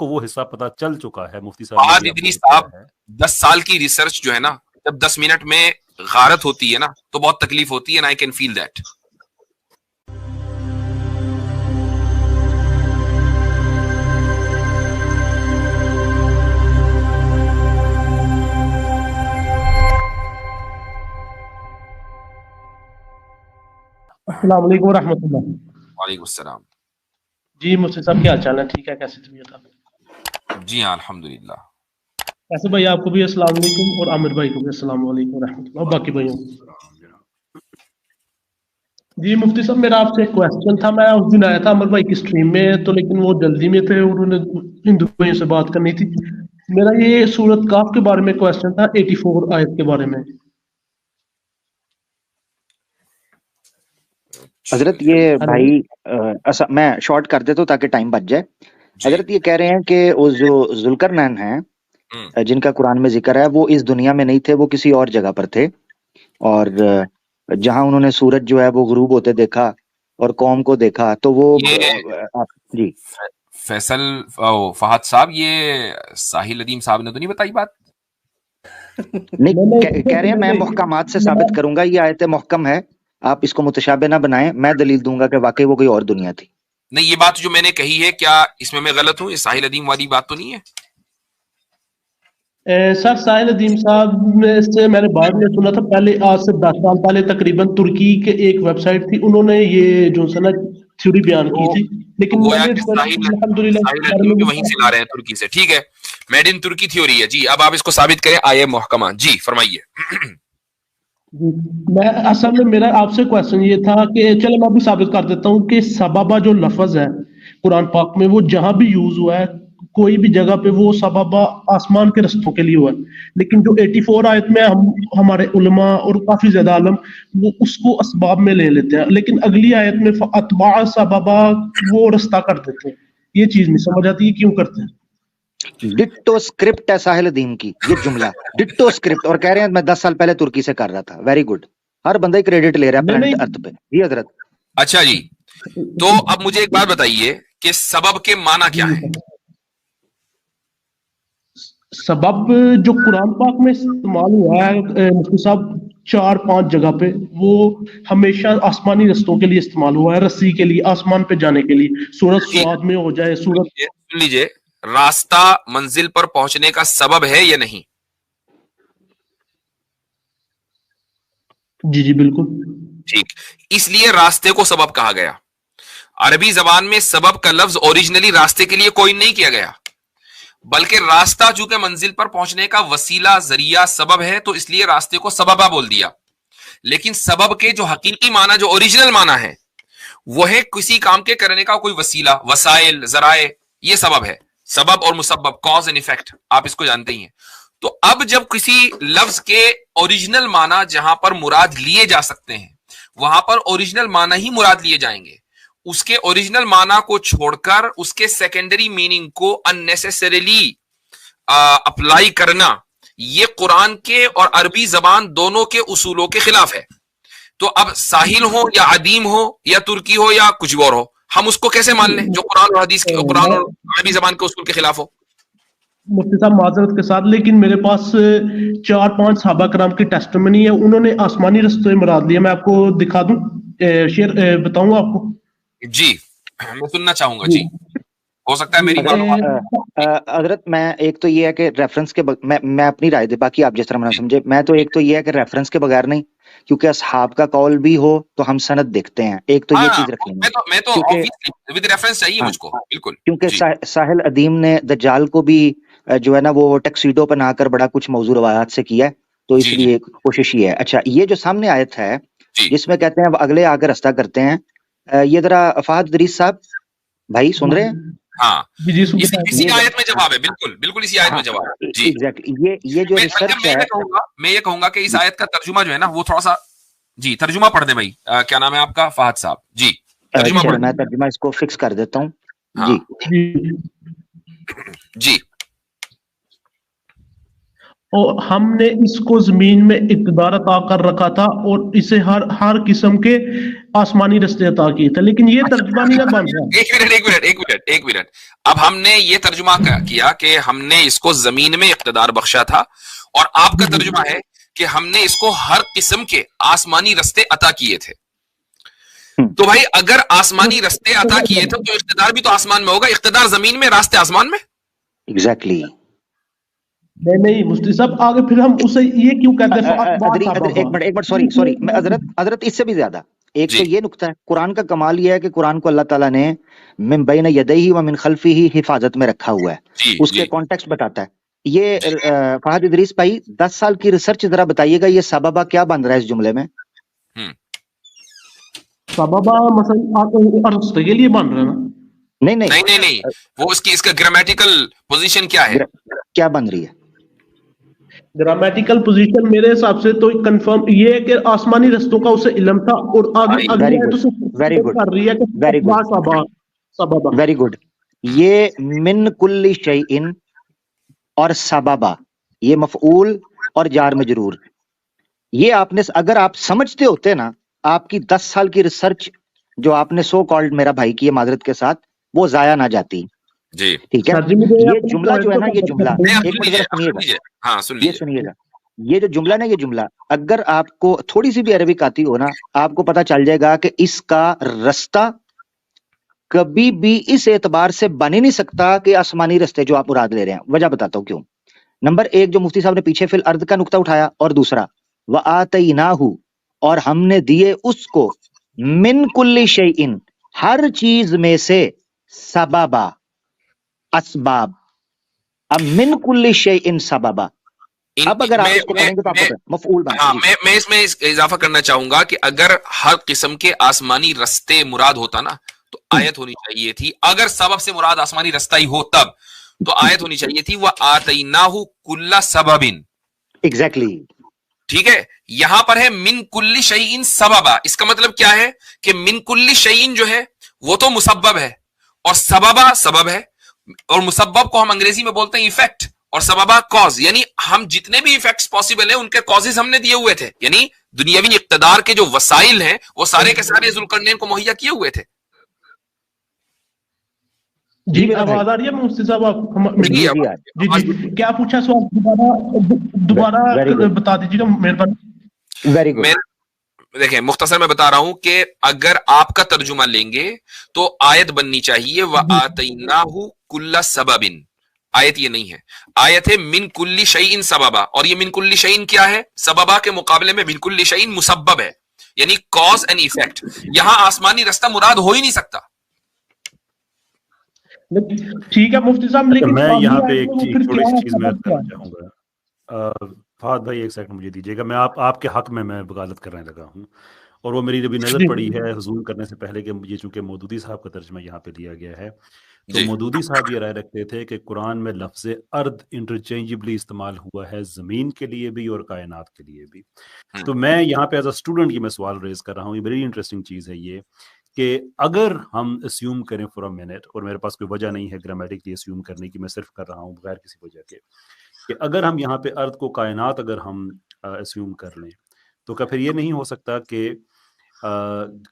کو وہ حصہ پتا چل چکا ہے. مفتی صاحب فہد ادریس صاحب 10 سال کی ریسرچ جو ہے نا، جب 10 منٹ میں غارت ہوتی ہے نا تو بہت تکلیف ہوتی ہے. and I can feel that. السلام علیکم ورحمۃ اللہ. وعلیکم السلام. جی مفتی صاحب کیا حال ہے؟ ٹھیک ہے؟ کیسے طبیعت آپ؟ جی ہاں الحمدللہ. کیسے بھائی آپ کو بھی السلام علیکم، اور عامر بھائی کو بھی السلام علیکم ورحمۃ اللہ، اور باقی بھائیوں. جی مفتی صاحب میرا آپ سے ایک کوشچن تھا. میں اس دن آیا تھا عامر بھائی کی اسٹریم میں، تو لیکن وہ جلدی میں تھے، انہوں نے ہندو بھائیوں سے بات کرنی تھی. میرا یہ سورت کاف کے بارے میں کوشچن تھا، 84 آیت کے بارے میں. حضرت یہ بھائی میں شارٹ کر دیتا ہوں تاکہ ٹائم بچ جائے. حضرت یہ کہہ رہے ہیں کہ وہ جو ذوالقرنین ہیں جن کا قرآن میں ذکر ہے وہ اس دنیا میں نہیں تھے، وہ کسی اور جگہ پر تھے، اور جہاں انہوں نے سورج جو ہے وہ غروب ہوتے دیکھا اور قوم کو دیکھا تو وہ جی فیصل فہد صاحب یہ ساحل ندیم صاحب نے تو نہیں بتائی بات؟ نہیں کہہ رہے ہیں میں محکمات سے ثابت کروں گا، یہ آیت محکم ہے، آپ اس کو متشابہ نہ بنائیں، میں دلیل دوں گا کہ واقعی وہ کوئی اور دنیا تھی. نہیں یہ بات جو میں نے کہی ہے کیا اس میں غلط ہوں؟ یہ ساحل ندیم والی بات تو نہیں ہے؟ سر ساحل ندیم صاحب سے میں نے بعد میں سنا تھا، پہلے آج سے 10 سال پہلے تقریباً ترکی کے ایک ویب سائٹ تھی، انہوں نے یہ جو سنا تھیوری بیان کی تھی، لیکن میں نے الحمدللہ وہیں سے لا رہے ہیں ترکی سے. ٹھیک ہے، میڈ ان ترکی تھیوری ہے. جی اب آپ اس کو ثابت کریں آئے محکمہ. جی فرمائیے. میں اصل میں میرا آپ سے کوشچن یہ تھا کہ چلو میں بھی ثابت کر دیتا ہوں کہ سبابہ جو لفظ ہے قرآن پاک میں وہ جہاں بھی یوز ہوا ہے کوئی بھی جگہ پہ وہ سبابہ آسمان کے رستوں کے لیے ہوا ہے، لیکن جو 84 آیت میں ہمارے علماء اور کافی زیادہ عالم وہ اس کو اسباب میں لے لیتے ہیں، لیکن اگلی آیت میں اتباع سبابہ وہ رستہ کر دیتے ہیں. یہ چیز نہیں سمجھ آتی ہے کیوں کرتے ہیں. ڈٹو اسکرپٹ ہے ساحل ندیم کی یہ جملہ، ڈٹو اسکرپٹ، اور کہہ رہے ہیں میں 10 سال پہلے ترکی سے کر رہا تھا. ویری گڈ، ہر بندہ کریڈٹ لے رہا ہے پلانٹ ارتھ پہ. جی حضرت. اچھا جی، تو اب مجھے ایک بات بتائیے کہ سبب کے معنی کیا ہے؟ سبب جو قرآن پاک میں استعمال ہوا ہے مفتی صاحب 4-5 جگہ پہ، وہ ہمیشہ آسمانی رستوں کے لیے استعمال ہوا ہے، رسی کے لیے، آسمان پہ جانے کے لیے. سورت سعاد میں ہو جائے، سورت سن لیجئے، راستہ منزل پر پہنچنے کا سبب ہے یا نہیں؟ جی جی بالکل ٹھیک، اس لیے راستے کو سبب کہا گیا. عربی زبان میں سبب کا لفظ اوریجنلی راستے کے لیے کوئی نہیں کیا گیا، بلکہ راستہ چونکہ منزل پر پہنچنے کا وسیلہ، ذریعہ، سبب ہے تو اس لیے راستے کو سببہ بول دیا. لیکن سبب کے جو حقیقی معنی، جو اوریجنل معنی ہے، وہ ہے کسی کام کے کرنے کا کوئی وسیلہ، وسائل، ذرائع، یہ سبب ہے. سبب اور مسبب، کاز اینڈ ایفیکٹ، آپ اس کو جانتے ہی ہیں. تو اب جب کسی لفظ کے اوریجنل معنی جہاں پر مراد لیے جا سکتے ہیں وہاں پر اوریجنل معنی ہی مراد لیے جائیں گے. اس کے اوریجنل معنی کو چھوڑ کر اس کے سیکنڈری میننگ کو اننیسیسریلی اپلائی کرنا، یہ قرآن کے اور عربی زبان دونوں کے اصولوں کے خلاف ہے. تو اب ساحل ہو یا عدیم ہو یا ترکی ہو یا کچھ اور ہو، ہم اس کو کیسے مان لیں جو قرآن اور حدیث کے، قرآن اور عربی زبان کے اصول کے خلاف ہو؟ مفتی صاحب معذرت کے ساتھ، لیکن میرے پاس 4-5 صحابہ کرام کی ٹیسٹمنی ہے، انہوں نے آسمانی رستوں مراد لیا. میں آپ کو دکھا دوں، شیئر بتاؤں آپ کو؟ جی میں سننا چاہوں گا. جی ہو سکتا ہے میری حضرت میں ایک تو یہ ہے کہ ریفرنس کے میں اپنی رائے دے، باقی آپ جس طرح میں سمجھے. میں تو ایک تو یہ ہے کہ ریفرنس کے بغیر نہیں، کیونکہ اصحاب کا قول بھی ہو تو ہم سند دیکھتے ہیں. ایک تو یہ چیز رکھ لیں گے، میں تو ود ریفرنس چاہیے مجھ کو. بالکل، کیونکہ ساحل ادیم نے دجال کو بھی جو ہے نا وہ ٹیکسیڈو پہنا کر بڑا کچھ موضوع روایات سے کیا ہے، تو اس لیے کوشش یہ ہے. اچھا یہ جو سامنے آیت ہے جس میں کہتے ہیں اگلے آ کر رستہ کرتے ہیں، یہ ذرا فہد ادریس صاحب بھائی سن رہے ہیں؟ ہاں اسی آیت میں جواب ہے. بالکل بالکل اسی آیت میں جواب ہے. جی ایگزیکٹلی. یہ جو ریسرچ ہے، میں یہ کہوں گا کہ اس آیت کا ترجمہ جو ہے نا وہ تھوڑا سا، جی ترجمہ پڑھ دیں بھائی. کیا نام ہے آپ کا؟ فہد صاحب. جی ترجمہ پڑھ. میں ترجمہ اس کو فکس کر دیتا ہوں. جی جی اور ہم نے اس کو زمین میں اقتدار عطا کر رکھا تھا اور اسے ہر قسم کے آسمانی رستے عطا کیے تھے، لیکن یہ ترجمہ نہیں بن رہا۔ ایک منٹ اب ہم نے یہ ترجمہ کیا کہ ہم نے اس کو زمین میں اقتدار بخشا تھا، اور آپ کا ترجمہ ہے کہ ہم نے اس کو ہر قسم کے آسمانی رستے عطا کیے تھے۔ تو بھائی اگر آسمانی رستے عطا کیے تھے تو اقتدار بھی تو آسمان میں ہوگا، اقتدار زمین میں، راستے آسمان میں۔ ایگزیکٹلی نہیں مفتی صاحب، آگے پھر ہم اسے یہ کیوں کہتے ہیں؟ ایک منٹ سوری میں حضرت اس سے بھی زیادہ ایک تو یہ نقطہ ہے، قرآن کا کمال یہ ہے کہ قرآن کو اللہ تعالیٰ نے من بین یدیہ و من خلفہ حفاظت میں رکھا ہوا ہے، اس کے کانٹیکسٹ بتاتا ہے۔ یہ فہد ادریس بھائی 10 سال کی ریسرچ ذرا بتائیے گا، یہ سببہ کیا بن رہا ہے اس جملے میں؟ سببہ مثلا رستے کے لیے بن رہا ہے نا؟ نہیں، وہ اس کا گرامیٹیکل پوزیشن کیا ہے، کیا بن رہی ہے؟ گرامیٹیکل پوزیشن میرے حساب سے تو کنفرم یہ ہے کہ آسمانی رستوں کا اسے علم تھا، اور ویری گڈ۔ یہ من کل شیء اور سببہ، یہ مفعول اور جار مجرور، یہ آپ نے اگر آپ سمجھتے ہوتے نا، آپ کی 10 سال کی ریسرچ جو آپ نے سو کالڈ میرا بھائی کی معذرت کے ساتھ، وہ ضائع نہ جاتی جی، ٹھیک ہے۔ یہ جملہ جو ہے نا، یہ جملہ ایک منٹ ذرا سنیے گا، یہ جو جملہ نا، یہ جملہ اگر آپ کو تھوڑی سی بھی عربک آتی ہو نا، آپ کو پتا چل جائے گا کہ اس کا رستہ کبھی بھی اس اعتبار سے بن ہی نہیں سکتا کہ آسمانی رستے جو آپ مراد لے رہے ہیں۔ وجہ بتاتا ہوں کیوں۔ نمبر ایک جو مفتی صاحب نے پیچھے فی الارض کا نقطہ اٹھایا، اور دوسرا وآتیناہ، اور ہم نے دیے اس کو من کل شیء، ہر چیز میں سے، سببا اسباب، اب من کل شیء سببا، اب اگر آپ اس کو پڑھیں گے تو آپ کو مفعول بن جائے گا۔ میں اس میں اضافہ کرنا چاہوں گا کہ اگر ہر قسم کے آسمانی رستے مراد ہوتا نا تو آیت ہونی چاہیے تھی، اگر سبب سے مراد آسمانی رستہ ہی ہو تب تو آیت ہونی چاہیے تھی وَآتَيْنَاهُ كُلَّ سَبَبٍ، ایگزیکٹلی ٹھیک ہے۔ یہاں پر ہے من کل شیء سببا، اس کا مطلب کیا ہے کہ من کل شیء جو ہے وہ تو مسبب ہے، اور سببا سبب ہے، اور مسبب کو ہم انگریزی میں بولتے ہیں ایفیکٹ، اور سببا کاز، یعنی ہم جتنے بھی ایفیکٹس پاسبل ہیں ان کے کازز ہم نے دیے ہوئے تھے، یعنی دنیاوی اقتدار کے جو وسائل ہیں وہ سارے کے سارے ذوالقرنین کو مہیا کیے ہوئے تھے۔ جی آواز آ رہی ہے مفتی صاحب؟ آپ جی کیا پوچھا سوال؟ دوبارہ بتا دیجیے گا مہربانی۔ Very good. دیکھیں مختصر میں بتا رہا ہوں کہ اگر آپ کا ترجمہ لیں گے تو آیت بننی چاہیے وَآتَيْنَاهُ كُلَّ سَبَبٍ، آیت یہ نہیں ہے، آیت ہے من کل شیء سببا، اور یہ من کل شیء کیا ہے؟ سببا کے مقابلے میں من کل شیء مسبب ہے، یعنی کاز اینڈ ایفیکٹ، یہاں آسمانی رستہ مراد ہو ہی نہیں سکتا۔ ٹھیک ہے مفتی صاحب، لیکن میں یہاں پہ ایک تھوڑی سی چیز میں کرنا چاہوں گا۔ فہد بھائی ایک سیکنڈ مجھے دیجیے گا، میں آپ کے حق میں وکالت کرنے لگا ہوں، اور وہ میری جب نظر پڑی ہے حضور کرنے سے پہلے کہ یہ چونکہ مودودی صاحب کا ترجمہ یہاں پہ لیا گیا ہے، تو مودودی صاحب یہ رائے رکھتے تھے کہ قرآن میں لفظ ارض انٹرچینجبلی استعمال ہوا ہے، زمین کے لیے بھی اور کائنات کے لیے بھی۔ تو میں یہاں پہ ایز اے اسٹوڈنٹ یہ میں سوال ریز کر رہا ہوں، یہ بڑی انٹرسٹنگ چیز ہے یہ کہ اگر ہم اسیوم کریں فار اے منٹ، اور میرے پاس کوئی وجہ نہیں ہے گرامیٹکلی اسیوم کرنے کی، میں صرف کر رہا ہوں بغیر کسی وجہ کے، کہ اگر ہم یہاں پہ ارض کو کائنات اگر ہم اسیوم کر لیں تو کیا پھر یہ نہیں ہو سکتا کہ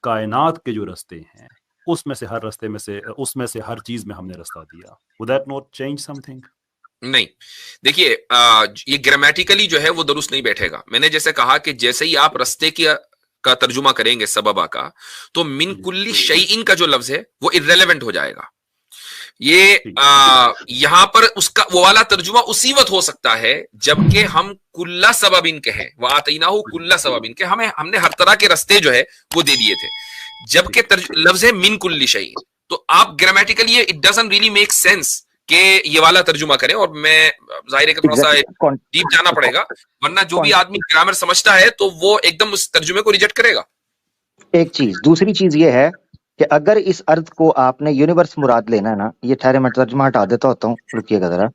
کائنات کے جو رستے ہیں اس میں سے ہر رستے میں سے اس میں سے ہر چیز میں ہم نے رستہ دیا؟ would that not change something؟ نہیں، دیکھیے یہ گرامیٹیکلی جو ہے وہ درست نہیں بیٹھے گا۔ میں نے جیسے کہا کہ جیسے ہی آپ رستے کا ترجمہ کریں گے سببا کا، تو من کل شیء کا جو لفظ ہے وہ irrelevant ہو جائے گا۔ یہ یہاں پر اس کا وہ والا ترجمہ اسی وقت ہو سکتا ہے جبکہ ہم کل سببن کہیں، وآتیناہ کل سببن کہ ہم نے ہر طرح کے رستے جو ہے وہ دے دیے تھے، جبکہ لفظ ہے من کل شیء، تو آپ grammatically it doesn't really make sense کہ یہ والا ترجمہ کریں، اور میں ظاہر ہے کہ تھوڑا سا ڈیپ جانا پڑے گا، ورنہ جو بھی آدمی گرامر سمجھتا ہے تو وہ ایک دم اس ترجمے کو ریجیکٹ کرے گا۔ ایک چیز، دوسری چیز یہ ہے کہ اگر اس ارض کو آپ نے یونیورس مراد لینا ہے نا، یہ ٹھہرے میں ترجمہ ہٹا دیتا ہوتا ہوں، رکیے گا ذرا،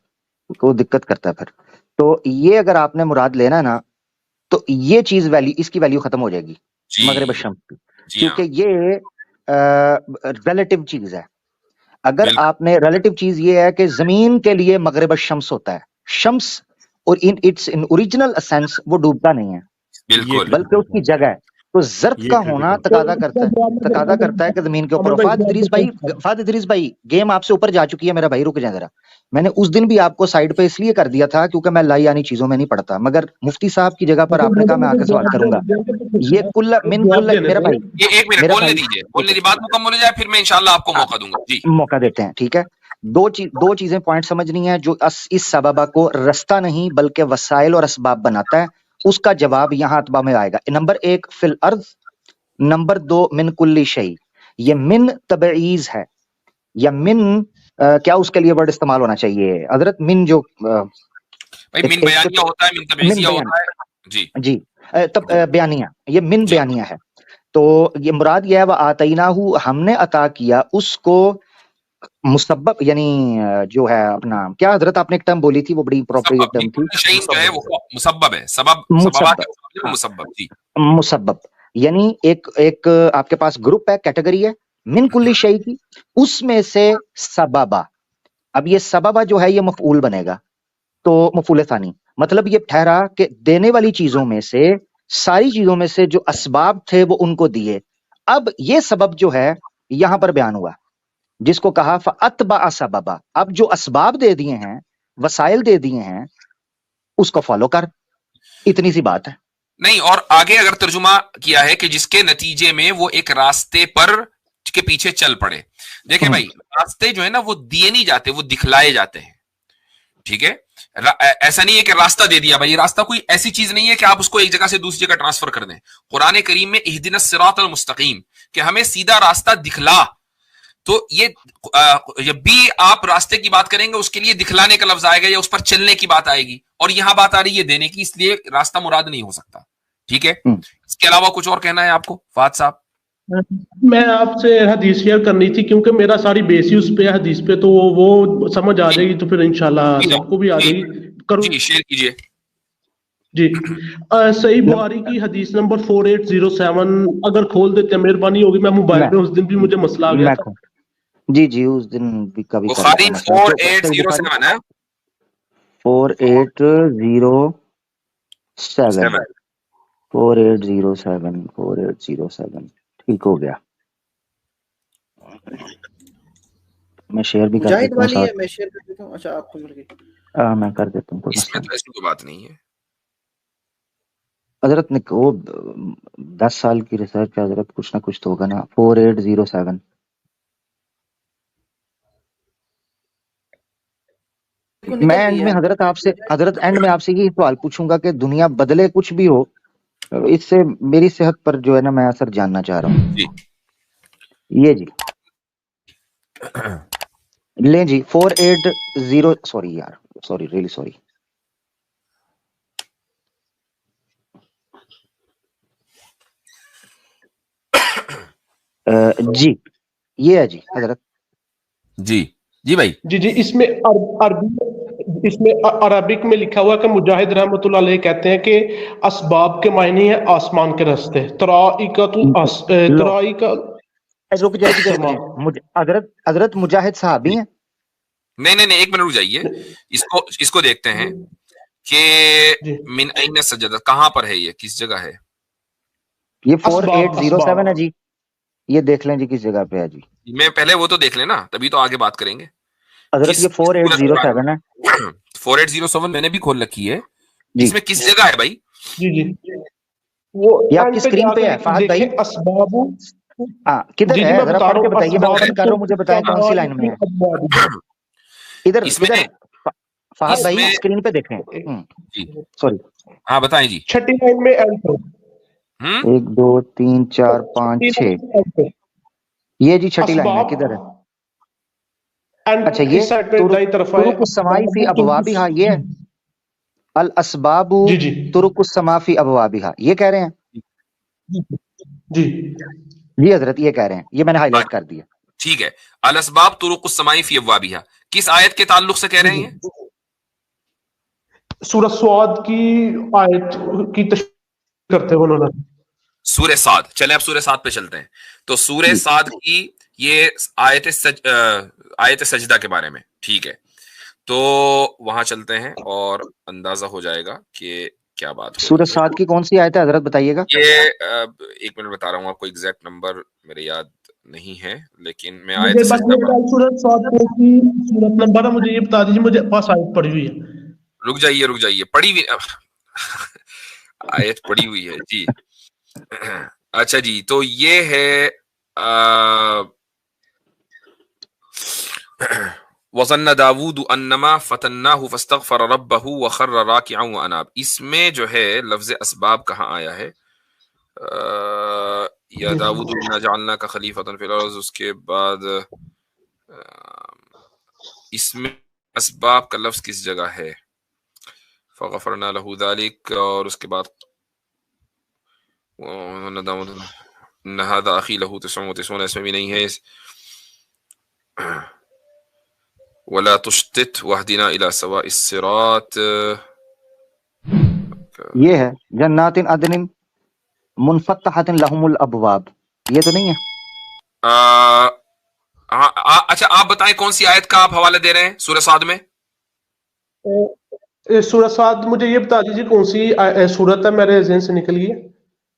وہ دقت کرتا ہے پھر، تو یہ اگر آپ نے مراد لینا ہے نا تو یہ چیز اس کی ویلیو ختم ہو جائے گی مغرب الشمس کی، کیونکہ یہ ریلیٹیو چیز ہے۔ اگر آپ نے ریلیٹیو چیز یہ ہے کہ زمین کے لیے مغرب الشمس ہوتا ہے، شمس اور in its in original essence وہ ڈوبتا نہیں ہے, بالکل بلکہ اس کی جگہ ہے. تو ظرف کا ہونا تقاضا کرتا ہے کہ زمین کے اوپر. فہد ادریس بھائی گیم آپ سے اوپر جا چکی ہے میرا بھائی, رک جائیں ذرا. میں نے اس دن بھی آپ کو سائڈ پہ اس لیے کر دیا تھا کیونکہ میں لائی آنی چیزوں میں نہیں پڑھتا, مگر مفتی صاحب کی جگہ پر آپ نے کہا میں آ کے سوال کروں گا. یہ کل من کل میرا بھائی, یہ ایک منٹ بولنے دیجیے, بات مکمل ہو جائے پھر میں انشاءاللہ آپ کو موقع دوں گا. جی موقع دیتے ہیں, ٹھیک ہے. دو چیزیں پوائنٹ سمجھنی ہے جو اس سببہ کو رستہ نہیں بلکہ وسائل اور اسباب بناتا ہے. اس کا جواب یہاں اتباع میں آئے گا. نمبر 1 فی الارض, نمبر 2 من کل شیء. یہ من تبعیض ہے, یا من کیا اس کے لیے ورڈ استعمال ہونا چاہیے حضرت؟ من جو من بیانیہ ہوتا ہے, من تبعیضیہ ہوتا ہے. جی بیانیہ, یہ من بیانیہ ہے. تو یہ مراد یہ ہے وآتیناہ, ہم نے عطا کیا اس کو مسبب, یعنی جو ہے اپنا کیا حضرت آپ نے ایک ٹرم بولی تھی وہ بڑی اپروپریٹ ٹرم تھی, جو ہے وہ مسبب ہے, مسبب. یعنی ایک آپ کے پاس گروپ ہے, کیٹیگری ہے من کل شیء کی, اس میں سے سببہ. اب یہ سببہ جو ہے یہ مفعول بنے گا, تو مفعول ثانی, مطلب یہ ٹھہرا کہ دینے والی چیزوں میں سے, ساری چیزوں میں سے جو اسباب تھے وہ ان کو دیے. اب یہ سبب جو ہے یہاں پر بیان ہوا جس کو کہا فَأَتْبَعَ سَبَبًا. اب جو اسباب دے دیے ہیں, وسائل دے دیے ہیں, اس کو فالو کر. اتنی سی بات ہے. نہیں, اور آگے اگر ترجمہ کیا ہے کہ جس کے نتیجے میں وہ ایک راستے پر کے پیچھے چل پڑے. دیکھیں بھائی, راستے جو ہے نا وہ دیے نہیں جاتے, وہ دکھلائے جاتے ہیں. ٹھیک ہے, ایسا نہیں ہے کہ راستہ دے دیا بھائی. راستہ کوئی ایسی چیز نہیں ہے کہ آپ اس کو ایک جگہ سے دوسری جگہ ٹرانسفر کر دیں. قرآن کریم میں اہدنا الصراط المستقیم, کہ ہمیں سیدھا راستہ دکھلا. تو یہ جب بھی آپ راستے کی بات کریں گے اس کے لیے دکھلانے کا لفظ آئے گا یا اس پر چلنے کی بات آئے گی, اور یہاں بات آ رہی ہے دینے کی, اس لیے راستہ مراد نہیں ہو سکتا. ٹھیک ہے, اس کے علاوہ کچھ اور کہنا ہے آپ کو فہد صاحب؟ میں آپ سے حدیث شیئر کرنی تھی کیونکہ میرا ساری بیس ہی اس پہ حدیث پہ, تو وہ سمجھ آ جائے گی تو پھر انشاءاللہ سب کو بھی آ جائے گی. جی شیئر کیجئے. جی صحیح بخاری کی حدیث نمبر 4807 اگر کھول دیتے ہیں مہربانی ہوگی. میں موبائل پہ اس دن بھی مجھے مسئلہ آ گیا تھا. جی اس دن بھی کبھی بخاری 4807 ہے, 4807 ٹھیک ہو گیا. میں شیئر بھی کر دیتا ہوں ساتھ. میں شیئر کر دیتا ہوں. اچھا آپ کھول کے میں کر دیتا ہوں, اس میں تو ایسی کوئی بات نہیں ہے. حضرت نے وہ 10 سال کی ریسرچ حضرت, کچھ نہ کچھ تو ہوگا نا. 4807 میں اینڈ میں حضرت آپ سے اینڈ میں آپ سے یہ سوال پوچھوں گا کہ دنیا بدلے کچھ بھی ہو, اس سے میری صحت پر جو ہے نا میں اثر جاننا چاہ رہا ہوں. یہ جی لیں جی 480 ریلی سوری. جی یہ ہے جی حضرت. جی بھائی. جی اس میں عربک میں لکھا ہوا کہ مجاہد رحمۃ اللہ علیہ کہتے ہیں کہ اسباب کے معنی ہے آسمان کے راستے. حضرت مجاہد صحابی ہیں؟ نہیں ایک منٹ رک جائیے, اس کو دیکھتے ہیں کہ من این سجدت کہاں پر ہے, یہ کس جگہ ہے؟ یہ 4807 ہے جی, یہ دیکھ لیں جی کس جگہ پہ ہے جی. میں پہلے وہ تو دیکھ لیں نا, تبھی تو آگے بات کریں گے. حضرت یہ 4807 ہے. 4807 میں نے بھی کھول رکھی ہے. اس میں کس جگہ ہے بھائی؟ جی وہ یہ آپ کی اسکرین پہ ہے فہد بھائی. کدھر ہے ذرا پڑھ کے بتائیے, میں اوپن کر رہا ہوں, مجھے بتائیں کون سی لائن میں ہے. ادھر فہد بھائی اسکرین پہ دیکھیں. سوری ہاں بتائیں جی. چھٹی لائن میں 1 2 3 4 5 6 یہ جی چھٹی لائن ہے. کدھر ہے؟ اچھا یہ طرق السماء فی ابوابہا, یہ الاسباب طرق السماء فی ابوابہا, یہ کہہ رہے ہیں جی حضرت, یہ کہہ رہے ہیں, یہ میں نے ہائی لائٹ کر دیا. ٹھیک ہے, الاسباب طرق السماء فی ابوابہا کس آیت کے تعلق سے کہہ رہے ہیں؟ سورہ سعد کی آیت کی تشریح کرتے ہیں انہوں نے. سورہ سعد, چلیں اب سورہ سعد پہ چلتے ہیں. تو سورہ سعد کی یہ آیت سجدہ کے بارے میں. ٹھیک ہے, تو وہاں چلتے ہیں اور اندازہ ہو جائے گا کہ کیا بات ہے. سورۃ صاد کی کون سی آیت ہے حضرت بتائیے گا؟ یہ ایک منٹ بتا رہا ہوں آپ کو، ایگزیکٹ نمبر میرے یاد نہیں ہے، لیکن میں آیت مجھے بس یہ سورۃ صاد کی سورۃ نمبر ہے، مجھے یہ بتا دیجیے، مجھے پاس آیت پڑھی ہوئی ہے. رک جائیے پڑھی ہوئی آیت پڑھی ہوئی ہے جی. اچھا جی، تو یہ ہے وَظَنَّ داود انما فتناه فاستغفر ربه وخر راكعا واناب. اس میں جو ہے لفظ اسباب کہاں آیا ہے؟ یا داود انا جعلناک خلیفۃ فی الارض، اس کے بعد اس میں اسباب کا لفظ کس جگہ ہے؟ فغفرنا له ذلك، اور اس کے بعد ان هذا اخي له 99، اس میں بھی نہیں ہے. ولا تشتت واهدنا الى سواء الصراط، یہ ہے جنات عدن منفتحۃ لهم الابواب، یہ تو نہیں ہے؟ اچھا آپ بتائیں کون سی آیت کا آپ حوالہ دے رہے ہیں سورہ صاد میں؟ سورۃ صاد مجھے یہ بتا دیجیے کون سی سورت ہے، میرے ذہن سے نکل گئی ہے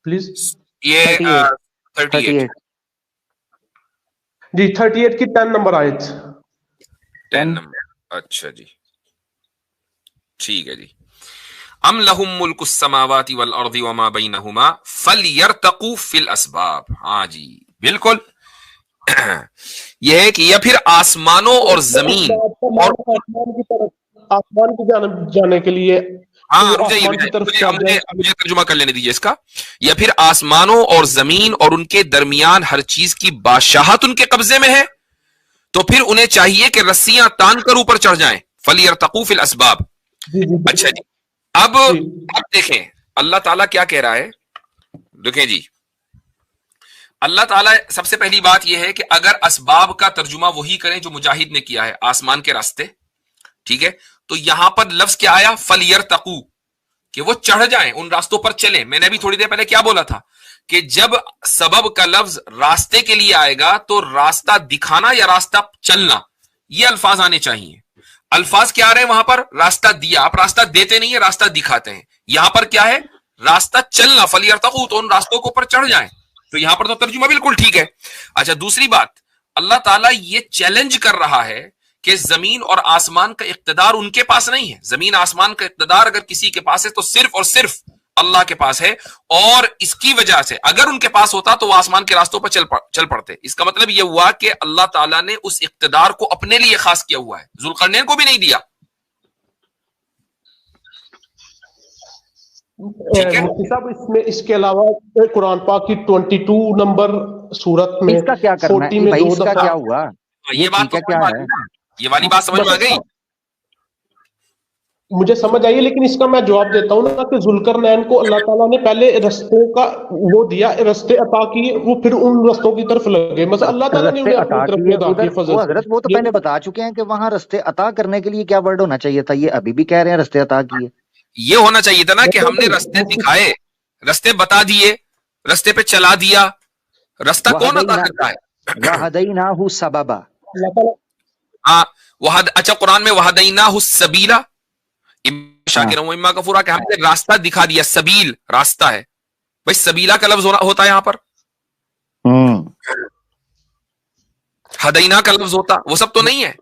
پلیز. یہ 38 جی 38 کی 10 نمبر آیت. 10 نمبر. اچھا جی ٹھیک ہے جی. ام لہم ملک السماوات والارض وما بینہما فلیرتقوا فی الاسباب. ہاں جی بالکل یہ ہے کہ یا پھر آسمانوں اور زمین اور آسمان کی جانب جانے کے لیے. ہاں مجھے ترجمہ کر لینے دیجیے اس کا. یا پھر آسمانوں اور زمین اور ان کے درمیان ہر چیز کی بادشاہت ان کے قبضے میں ہے، تو پھر انہیں چاہیے کہ رسیاں تان کر اوپر چڑھ جائیں. فَلْيَرْتَقُوا فِي الْأَسْبَابِ. اچھا جی اب دیکھیں اللہ تعالیٰ کیا کہہ رہا ہے. دیکھیں جی اللہ تعالیٰ سب سے پہلی بات یہ ہے کہ اگر اسباب کا ترجمہ وہی کریں جو مجاہد نے کیا ہے، آسمان کے راستے، ٹھیک ہے، تو یہاں پر لفظ کیا آیا؟ فَلْيَرْتَقُوا، کہ وہ چڑھ جائیں، ان راستوں پر چلیں. میں نے ابھی تھوڑی دیر پہلے کیا بولا تھا کہ جب سبب کا لفظ راستے کے لیے آئے گا تو راستہ دکھانا یا راستہ چلنا، یہ الفاظ آنے چاہیے. الفاظ کیا آ رہے ہیں وہاں پر؟ راستہ دیا. آپ راستہ دیتے نہیں ہیں، راستہ دکھاتے ہیں. یہاں پر کیا ہے؟ راستہ چلنا. فَلْيَرْتَقُوا، تو ان راستوں کے اوپر چڑھ جائیں. تو یہاں پر تو ترجمہ بالکل ٹھیک ہے. اچھا دوسری بات، اللہ تعالیٰ یہ چیلنج کر رہا ہے کہ زمین اور آسمان کا اقتدار ان کے پاس نہیں ہے. زمین آسمان کا اقتدار اگر کسی کے پاس ہے تو صرف اور صرف اللہ کے پاس ہے، اور اس کی وجہ سے اگر ان کے پاس ہوتا تو وہ آسمان کے راستوں پر چل پڑتے. اس کا مطلب یہ ہوا کہ اللہ تعالیٰ نے اس اقتدار کو اپنے لیے خاص کیا ہوا ہے، ذوالقرنین کو بھی نہیں دیا. مفتی صاحب اس کے علاوہ قرآن پاک کی 22 نمبر سورت میں اس کا کیا کرنا ہے بھائی؟ اس کا کیا ہوا؟ یہ بات تو کیا ہے، یہ والی بات سمجھ میں آ گئی، مجھے سمجھ آئی، لیکن اس کا میں جواب دیتا ہوں نا کہ ذوالقرنین کو اللہ تعالیٰ نے پہلے رستوں کا وہ دیا، رستے عطا کیے، وہ پھر ان رستوں کی طرف لگے. مثلا اللہ تعالیٰ نے انہیں اپنی طرف نگاہ کی فضل. حضرت وہ تو پہلے بتا چکے ہیں کہ وہاں رستے عطا کرنے کے لیے کیا ورڈ ہونا چاہیے تھا، یہ ابھی بھی کہہ رہے ہیں رستے عطا کیے. یہ ہونا چاہیے تھا نا کہ ہم نے رستے دکھائے، رستے بتا دیے، رستے پہ چلا دیا. رستہ کون عطا کرتا ہے؟ وَهَدَيْنَاهُ سَبَبًا. اچھا قرآن میں وَهَدَيْنَاهُ السَّبِيلَ، شاکر و اما کفورا، کہ ہم نے راستہ دکھا دیا. سبیل راستہ ہے بھائی، سبیلا کا لفظ ہوتا ہے یہاں پر، ہدینا کا لفظ ہوتا، وہ سب تو نہیں ہے.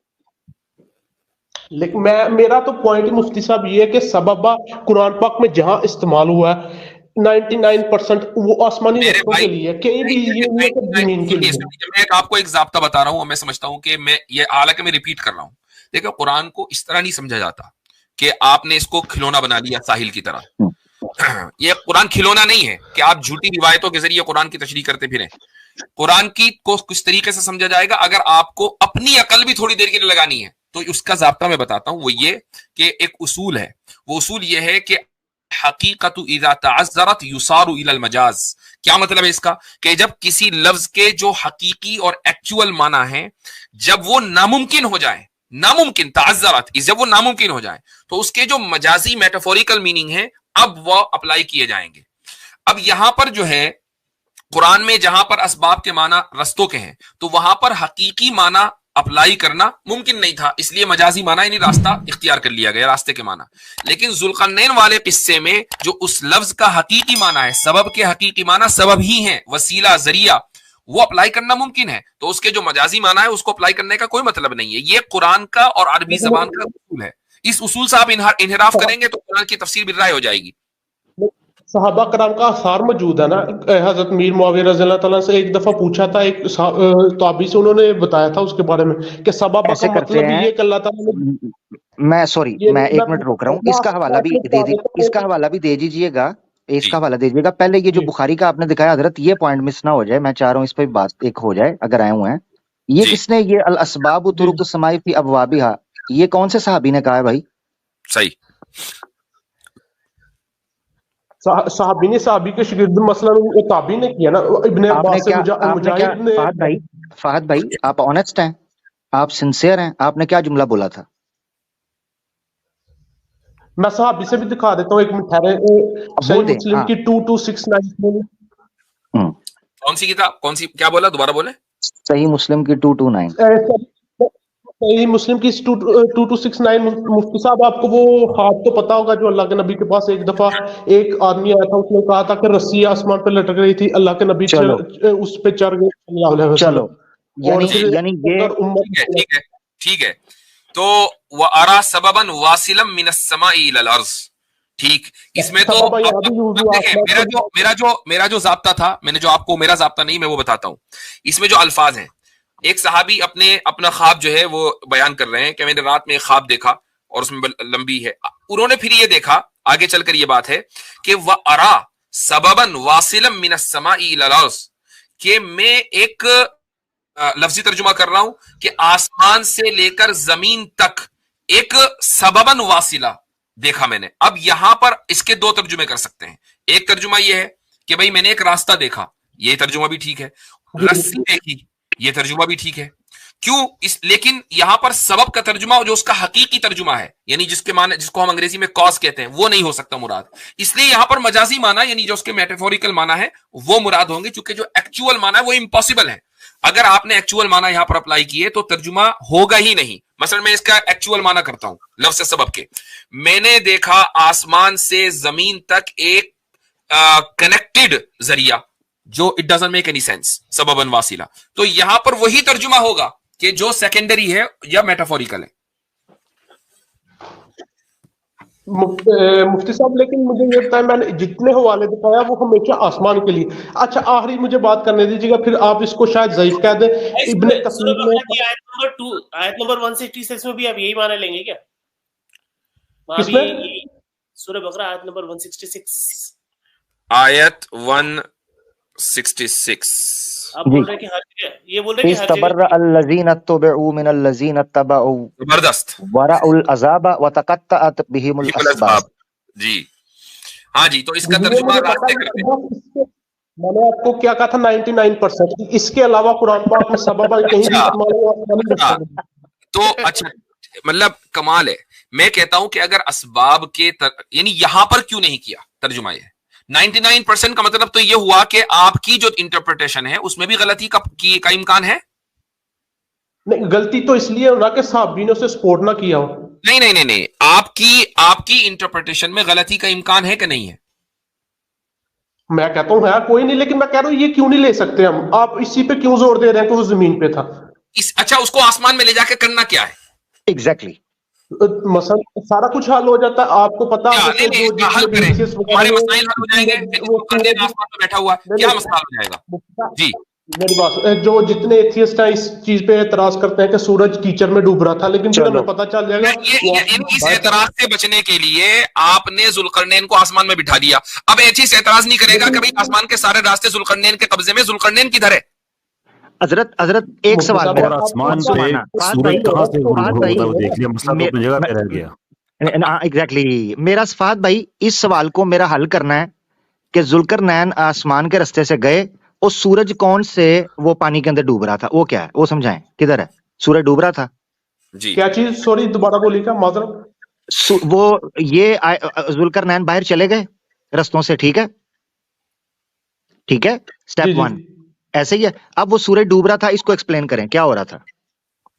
لیکن میرا تو پوائنٹ مفتی صاحب یہ ہے کہ سببہ قرآن پاک میں جہاں استعمال ہوا ہے 99% وہ آسمانی رستوں کے لیے، کہیں بھی یہ نہیں ہے کہ زمین کے لیے. میں آپ کو ایک ضابطہ بتا رہا ہوں، میں سمجھتا ہوں کہ میں یہ حالانکہ میں ریپیٹ کر رہا ہوں. دیکھو قرآن کو اس طرح نہیں سمجھا جاتا کہ آپ نے اس کو کھلونا بنا لیا ساحل کی طرح. یہ قرآن کھلونا نہیں ہے کہ آپ جھوٹی روایتوں کے ذریعے قرآن کی تشریح کرتے پھریں. قرآن کی کو کس طریقے سے سمجھا جائے گا؟ اگر آپ کو اپنی عقل بھی تھوڑی دیر کے لیے لگانی ہے تو اس کا ضابطہ میں بتاتا ہوں. وہ یہ کہ ایک اصول ہے، وہ اصول یہ ہے کہ حقیقت اذا تعذرت یصار الی المجاز. کیا مطلب ہے اس کا؟ کہ جب کسی لفظ کے جو حقیقی اور ایکچوئل معنی ہیں جب وہ ناممکن ہو جائیں، ناممکن تعذرت، جب وہ ناممکن ہو جائیں تو اس کے جو مجازی میٹافوریکل میننگ ہے اب وہ اپلائی کیے جائیں گے. اب یہاں پر جو ہے قرآن میں جہاں پر اسباب کے معنی رستوں کے ہیں تو وہاں پر حقیقی معنی اپلائی کرنا ممکن نہیں تھا، اس لیے مجازی معنی یعنی راستہ اختیار کر لیا گیا، راستے کے معنی. لیکن ذوالقرنین والے قصے میں جو اس لفظ کا حقیقی معنی ہے، سبب کے حقیقی معنی سبب ہی ہیں، وسیلہ، ذریعہ، وہ اپلائی کرنا ممکن ہے. تو اس کے جو مجازی معنی ہے اس کو اپلائی کرنے کا کوئی مطلب نہیں ہے. یہ قرآن کا اور عربی زبان کا اصول ہے. اس اصول سے آپ انحراف کریں گے تو قرآن کی تفسیر بالرائے ہو جائے گی. صحابہ کرام کا آثار موجود ہے نا. حضرت میر معاویہ رضی اللہ تعالیٰ سے ایک دفعہ پوچھا تھا ایک تابعی سے، انہوں نے بتایا تھا اس کے بارے میں کہ سبابہ کا مطلب یہ کہ اللہ تعالیٰ نے، میں سوری میں ایک منٹ روک رہا ہوں، اس کا حوالہ بھی دے دیجیے گا، اس کا حوالہ دیجیے گا. پہلے یہ جو بخاری کا آپ نے دکھایا حضرت، یہ پوائنٹ مس نہ ہو جائے، میں چاہ رہا ہوں اس پہ بات ایک ہو جائے اگر آئے ہوئے ہیں. یہ کس نے، یہ الاسباب طرق السماء فی ابوابہا، یہ کون سے صحابی نے کہا ہے بھائی؟ صحیح، صحابی نے، صحابی کے شاگرد مثلا تابعی نے کیا نا. ابن عباس سے مجاہد نے. فہد بھائی آپ آنےسٹ ہیں، آپ سنسیئر ہیں، آپ نے کیا جملہ بولا تھا؟ میں صحابی سے بھی دکھا دیتا ہوں، ایک منٹ ٹھہرے. صحیح مسلم کی 2269. کون سی کتاب، کون سی، کیا بولا، دوبارہ بولے. صحیح مسلم کی 229. صحیح مسلم کی 2269. مفتی صاحب آپ کو وہ خواب تو پتا ہوگا جو اللہ کے نبی کے پاس ایک دفعہ ایک آدمی آیا تھا، اس نے کہا تھا کہ رسی آسمان پہ لٹک رہی تھی، اللہ کے نبی اس پہ چڑھ گئے. چلو یعنی ٹھیک ہے. تو وَأَرَى سَبَبًا وَاصِلًا مِنَ السَّمَاءِ إِلَى الْأَرْضِ. ٹھیک، اس میں تو میرا جو ضابطہ تھا، میں نے جو آپ کو، میرا ضابطہ نہیں، میں وہ بتاتا ہوں. اس میں جو الفاظ ہیں، ایک صحابی اپنا خواب جو ہے وہ بیان کر رہے ہیں کہ میں نے رات میں ایک خواب دیکھا اور اس میں لمبی ہے. انہوں نے پھر یہ دیکھا، آگے چل کر یہ بات ہے کہ وَأَرَى سَبَبًا وَاصِلًا مِنَ السَّمَاءِ إِلَى الْأَرْضِ، کہ میں ایک لفظی ترجمہ کر رہا ہوں کہ آسمان سے لے کر زمین تک ایک سبباً واصلہ دیکھا میں نے. اب یہاں پر اس کے دو ترجمے کر سکتے ہیں. ایک ترجمہ یہ ہے کہ بھائی میں نے ایک راستہ دیکھا، یہ ترجمہ بھی ٹھیک ہے. رسی دیکھی، یہ ترجمہ بھی ٹھیک ہے. کیوں؟ لیکن یہاں پر سبب کا ترجمہ جو اس کا حقیقی ترجمہ ہے، یعنی جس کے معنی، جس کو ہم انگریزی میں کاز کہتے ہیں، وہ نہیں ہو سکتا مراد. اس لیے یہاں پر مجازی معنی یعنی جو اس کے میٹافوریکل معنی ہے وہ مراد ہوں گے، چونکہ جو ایکچوئل معنی ہے وہ امپاسبل ہے. اگر آپ نے ایکچوئل معنی یہاں پر اپلائی کیے تو ترجمہ ہوگا ہی نہیں. مثلا میں اس کا ایکچوئل معنی کرتا ہوں لفظ سبب کے. میں نے دیکھا آسمان سے زمین تک ایک کنیکٹڈ ذریعہ جو it doesn't make any sense, سبباً واصلہ. تو یہاں پر وہی ترجمہ ہوگا کہ جو سیکنڈری ہے یا میٹافوریکل ہے. مفتی صاحب لیکن مجھے یہ بتائیں، میں نے جتنے حوالے دکھایا وہ ہمیشہ آسمان کے لیے. اچھا آخری مجھے بات کرنے دیجیے گا، پھر آپ اس کو شاید ضعیف کہہ دیں. ابن کثیر میں آیت نمبر 166 میں بھی آپ یہی معنی لیں گے کیا؟ کس میں؟ سورہ بقرہ آیت نمبر 166. آیت 166 آپ بول رہے ہیں کہ ہر جگہ، یہ بول رہے ہیں کہ ہر استبرأ الذین اتبعوا من الذین اتبعوا زبردست ورأوا العذاب وتقطعت بهم الاسباب. جی ہاں جی. تو اس کا ترجمہ راستے کرتے ہیں. میں نے آپ کو کیا کہا تھا 99%. اس کے علاوہ قرآن پاک میں سبب کہیں بھی تو اچھا مطلب کمال ہے. میں کہتا ہوں کہ اگر اسباب کے یعنی یہاں پر کیوں نہیں کیا ترجمہ، یہ 99% کا مطلب تو یہ ہوا کہ آپ کی جو انٹرپریٹیشن ہے اس میں بھی غلطی کا امکان ہے. نہیں، غلطی تو اس لیے ہونا کہ صحابینوں سے سپورٹ نہ کیا ہو. نہیں، آپ کی انٹرپریٹیشن میں غلطی کا امکان ہے کہ نہیں ہے؟ میں کہتا ہوں ہے کوئی نہیں، لیکن میں کہہ رہا ہوں یہ کیوں نہیں لے سکتے ہم؟ آپ اسی پہ کیوں زور دے رہے ہیں کہ وہ زمین پہ تھا؟ اچھا اس کو آسمان میں لے جا کے کرنا کیا ہے؟ ایگزیکٹلی مثلا سارا کچھ حل ہو جاتا ہے. آپ کو پتا ہے ہمارے مسائل حل ہو جائیں گے. آسمان میں بیٹھا ہوا کیا مسئلہ ہو جائے گا؟ جی میری بات، جو جتنے ایتھیسٹ ہیں اس چیز پہ اعتراض کرتے ہیں کہ سورج کیچڑ میں ڈوب رہا تھا، لیکن پھر ہمیں پتہ چل جائے گا. اس اعتراض سے بچنے کے لیے آپ نے ذوالقرنین کو آسمان میں بٹھا دیا. اب ایتھیسٹ اعتراض نہیں کرے گا کہ بھائی آسمان کے سارے راستے ذوالقرنین کے قبضے میں، ذوالقرنین کدھر ہے؟ حضرت ایک سوال ایگزیکٹلی میرا فہد بھائی، اس سوال کو میرا حل کرنا ہے کہ ذوالقرنین آسمان کے رستے سے گئے اور سورج کون سے وہ پانی کے اندر ڈوب رہا تھا، وہ کیا ہے، وہ سمجھائیں کدھر ہے سورج ڈوب رہا تھا؟ جی کیا چیز؟ سوری دوبارہ بولی کیا؟ معذرت. وہ یہ ذوالقرنین باہر چلے گئے رستوں سے، ٹھیک ہے اسٹیپ 1 ایسے ہی ہے. اب وہ سورج ڈوب رہا تھا، اس کو ایکسپلین کریں کیا ہو رہا تھا.